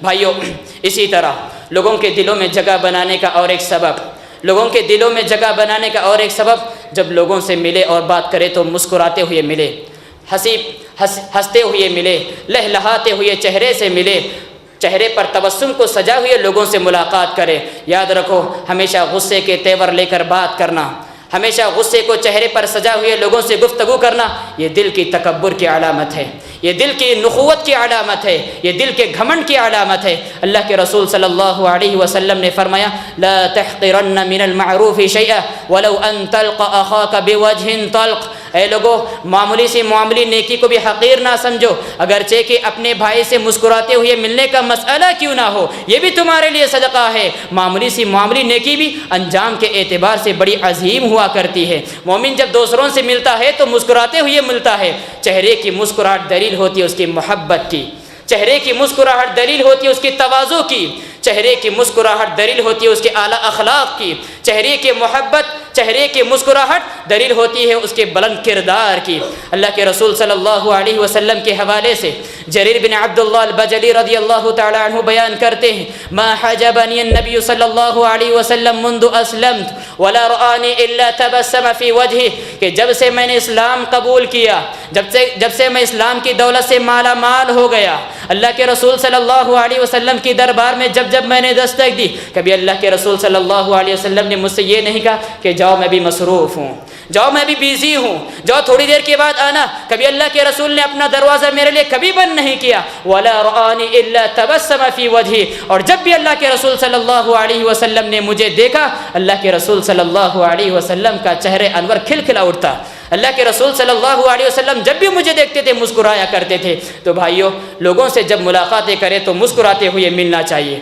بھائیوں، اسی طرح لوگوں کے دلوں میں جگہ بنانے کا اور ایک سبب، لوگوں کے دلوں میں جگہ بنانے کا اور ایک سبب، جب لوگوں سے ملے اور بات کرے تو مسکراتے ہوئے ملے، ہنستے ہوئے ملے، لہلہاتے ہوئے چہرے سے ملے، چہرے پر تبسم کو سجا ہوئے لوگوں سے ملاقات کرے۔ یاد رکھو، ہمیشہ غصے کے تیور لے کر بات کرنا، ہمیشہ غصے کو چہرے پر سجا ہوئے لوگوں سے گفتگو کرنا، یہ دل کی تکبر کی علامت ہے، یہ دل کی نخوت کی علامت ہے، یہ دل کے گھمنڈ کی علامت ہے۔ اللہ کے رسول صلی اللہ علیہ وسلم نے فرمایا، لا تحقرن من المعروف شیئا ولو ان تلقى اخاك بوجه طلق۔ اے لوگو، معمولی سی معاملی نیکی کو بھی حقیر نہ سمجھو، اگرچہ کہ اپنے بھائی سے مسکراتے ہوئے ملنے کا مسئلہ کیوں نہ ہو، یہ بھی تمہارے لیے صدقہ ہے۔ معمولی سی معاملی نیکی بھی انجام کے اعتبار سے بڑی عظیم ہوا کرتی ہے۔ مومن جب دوسروں سے ملتا ہے تو مسکراتے ہوئے ملتا ہے۔ چہرے کی مسکراہٹ دلیل ہوتی ہے اس کی محبت کی، چہرے کی مسکراہٹ دلیل ہوتی ہے اس کی تواضع کی، چہرے کی مسکراہٹ دلیل ہوتی ہے اس کے اعلیٰ اخلاق کی، چہرے کی محبت، چہرے کی مسکراہٹ دلیل ہوتی ہے اس کے بلند کردار کی۔ اللہ کے رسول صلی اللہ علیہ وسلم کے حوالے سے جریر بن عبداللہ البجلی رضی اللہ تعالی عنہ بیان کرتے ہیں، ما حجبنی النبی صلی اللہ علیہ وسلم منذ اسلمت ولا رآنی الا تبسم فی وجہہ، کہ جب سے میں نے اسلام قبول کیا، جب سے میں اسلام کی دولت سے مالا مال ہو گیا، اللہ کے رسول صلی اللہ علیہ وسلم کی دربار میں جب میں نے دستک دی، کبھی اللہ کے رسول صلی اللہ علیہ وسلم نے مجھ سے یہ نہیں کہا کہ جاؤ میں بھی مصروف ہوں، جاؤ میں بھی بیزی ہوں، جاؤ تھوڑی دیر کے بعد آنا۔ کبھی اللہ کے رسول نے اپنا دروازہ میرے لیے کبھی بند نہیں کیا۔ وَلَا رَآنِي إِلَّا تَبَسَّمَ فِي وَجْهِهِ، اور جب بھی اللہ کے رسول صلی اللہ علیہ وسلم نے مجھے دیکھا، اللہ کے رسول صلی اللہ علیہ وسلم کا چہرہ انور کھلکھلا اٹھتا۔ اللہ کے رسول صلی اللہ علیہ وسلم جب بھی مجھے دیکھتے تھے مسکرایا کرتے تھے۔ تو بھائیوں، لوگوں سے جب ملاقاتیں کریں تو مسکراتے ہوئے ملنا چاہیے۔